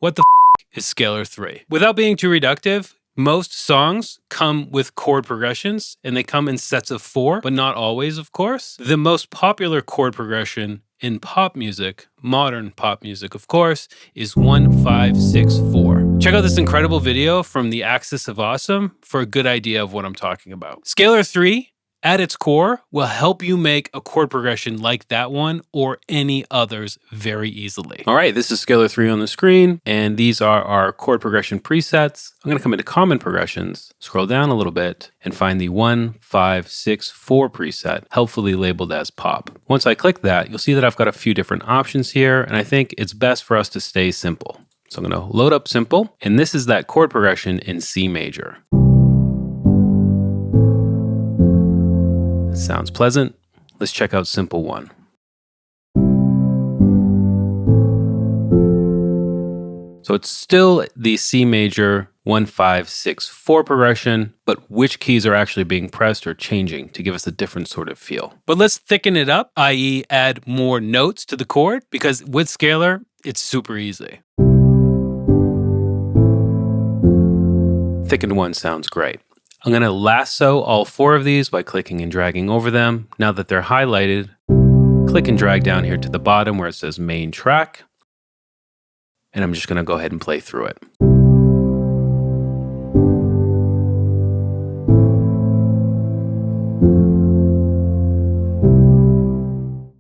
What the is scalar 3? Without being too reductive, most songs come with chord progressions, and they come in sets of 4, but not always, of course. The most popular chord progression in pop music, modern pop music, of course, is 1, 5, 6, 4. Check out this incredible video from The Axis of Awesome for a good idea of what I'm talking about. Scalar 3, at its core, will help you make a chord progression like that one or any others very easily. All right, this is Scalar 3 on the screen, and these are our chord progression presets. I'm gonna come into common progressions, scroll down a little bit, and find the 1, 5, 6, 4 preset, helpfully labeled as pop. Once I click that, you'll see that I've got a few different options here, and I think it's best for us to stay simple. So I'm gonna load up simple, and this is that chord progression in C major. Sounds pleasant. Let's check out simple 1. So it's still the C major 1, 5, 6, 4 progression, but which keys are actually being pressed or changing to give us a different sort of feel. But let's thicken it up, i.e. add more notes to the chord, because with scalar, it's super easy. Thickened 1 sounds great. I'm going to lasso all 4 of these by clicking and dragging over them. Now that they're highlighted, click and drag down here to the bottom where it says main track. And I'm just going to go ahead and play through it.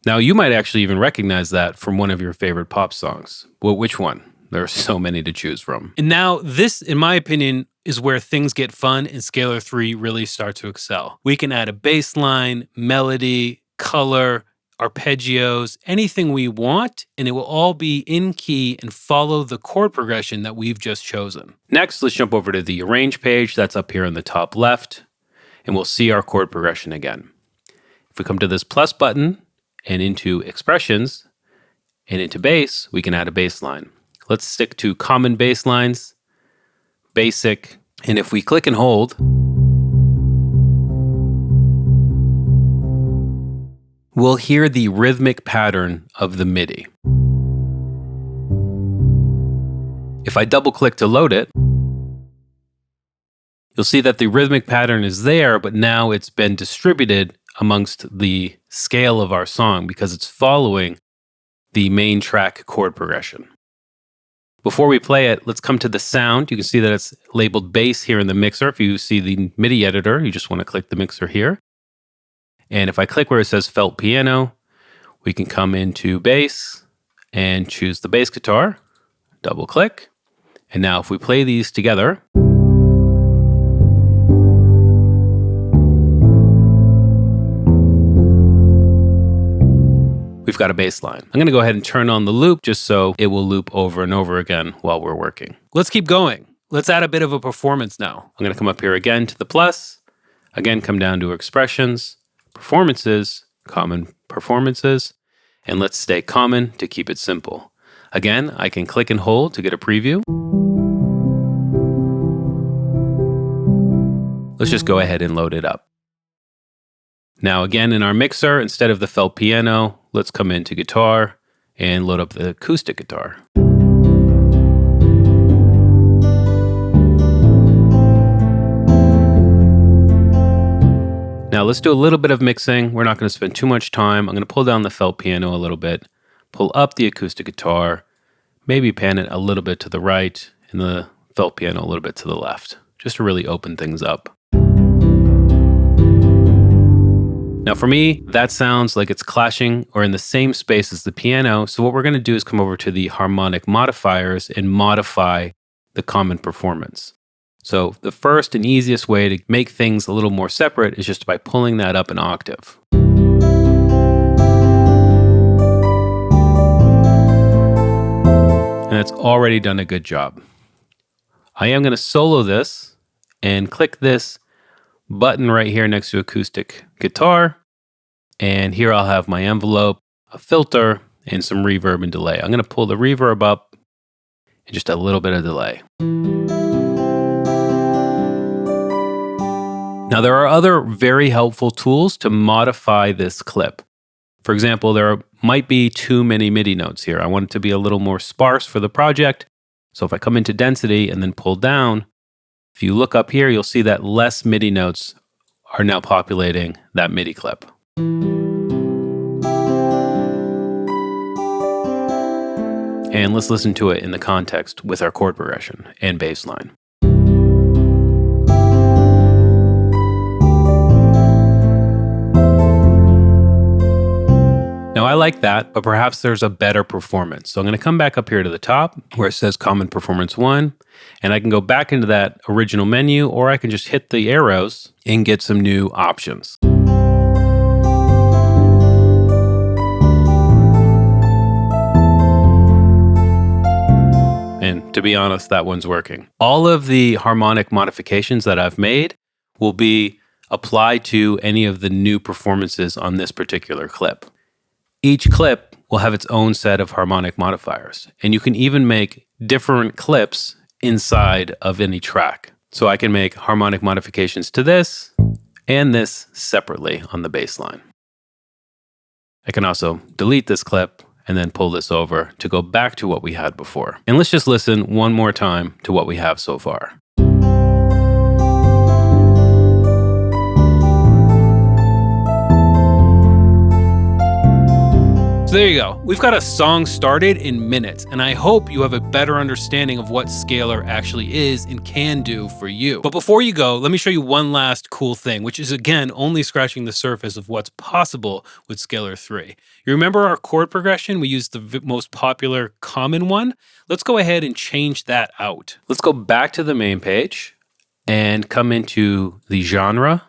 Now you might actually even recognize that from one of your favorite pop songs. Well, which one? There are so many to choose from. And now this, in my opinion, is where things get fun and Scalar 3 really start to excel. We can add a bass line, melody, color, arpeggios, anything we want, and it will all be in key and follow the chord progression that we've just chosen. Next, let's jump over to the arrange page that's up here in the top left, and we'll see our chord progression again. If we come to this plus button and into expressions and into bass, we can add a bass line. Let's stick to common bass lines, basic, and if we click and hold, we'll hear the rhythmic pattern of the MIDI. If I double click to load it, you'll see that the rhythmic pattern is there, but now it's been distributed amongst the scale of our song because it's following the main track chord progression. Before we play it, let's come to the sound. You can see that it's labeled bass here in the mixer. If you see the MIDI editor, you just want to click the mixer here. And if I click where it says felt piano, we can come into bass and choose the bass guitar, double click. And now if we play these together, we've got a bass line. I'm gonna go ahead and turn on the loop just so it will loop over and over again while we're working. Let's keep going. Let's add a bit of a performance now. I'm gonna come up here again to the plus, again come down to expressions, performances, common performances, and let's stay common to keep it simple. Again, I can click and hold to get a preview. Let's just go ahead and load it up. Now again in our mixer, instead of the felt piano, let's come into guitar and load up the acoustic guitar. Now let's do a little bit of mixing. We're not going to spend too much time. I'm going to pull down the felt piano a little bit, pull up the acoustic guitar, maybe pan it a little bit to the right, and the felt piano a little bit to the left, just to really open things up. Now for me, that sounds like it's clashing or in the same space as the piano. So what we're going to do is come over to the harmonic modifiers and modify the common performance. So the first and easiest way to make things a little more separate is just by pulling that up an octave. And it's already done a good job. I am going to solo this and click this button right here next to acoustic guitar. And here I'll have my envelope, a filter, and some reverb and delay. I'm going to pull the reverb up and just a little bit of delay. Now there are other very helpful tools to modify this clip. For example, there might be too many MIDI notes here. I want it to be a little more sparse for the project. So if I come into density and then pull down, if you look up here, you'll see that less MIDI notes are now populating that MIDI clip. And let's listen to it in the context with our chord progression and bass line. Now I like that, but perhaps there's a better performance. So I'm going to come back up here to the top where it says Common Performance 1, and I can go back into that original menu, or I can just hit the arrows and get some new options. And to be honest, that one's working. All of the harmonic modifications that I've made will be applied to any of the new performances on this particular clip. Each clip will have its own set of harmonic modifiers, and you can even make different clips inside of any track. So I can make harmonic modifications to this and this separately on the bass line. I can also delete this clip and then pull this over to go back to what we had before. And let's just listen one more time to what we have so far. So there you go. We've got a song started in minutes, and I hope you have a better understanding of what Scalar actually is and can do for you. But before you go, let me show you one last cool thing, which is again only scratching the surface of what's possible with Scalar 3. You remember our chord progression? We used the most popular common one. Let's go ahead and change that out. Let's go back to the main page and come into the genre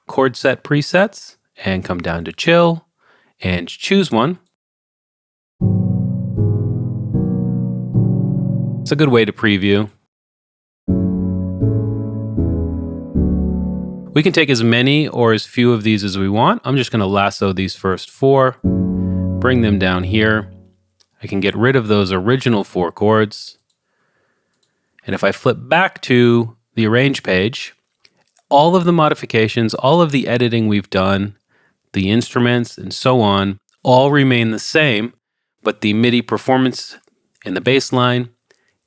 chord set presets and come down to chill and choose one. It's a good way to preview. We can take as many or as few of these as we want. I'm just going to lasso these first 4, bring them down here. I can get rid of those original 4 chords. And if I flip back to the arrange page, all of the modifications, all of the editing we've done, the instruments and so on, all remain the same, but the MIDI performance and the bass line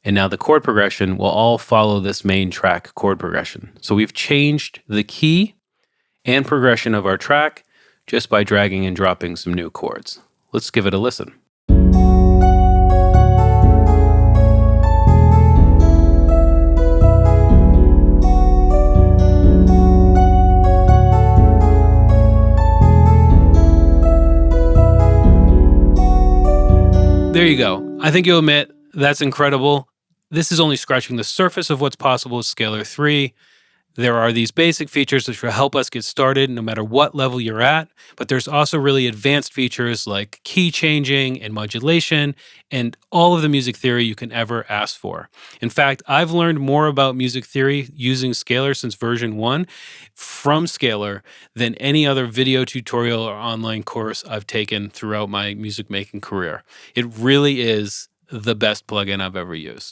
and now the chord progression will all follow this main track chord progression. So we've changed the key and progression of our track just by dragging and dropping some new chords. Let's give it a listen. There you go. I think you'll admit that's incredible. This is only scratching the surface of what's possible with Scalar 3. There are these basic features which will help us get started no matter what level you're at, but there's also really advanced features like key changing and modulation and all of the music theory you can ever ask for. In fact, I've learned more about music theory using Scalar since version 1 from Scalar than any other video tutorial or online course I've taken throughout my music making career. It really is the best plugin I've ever used.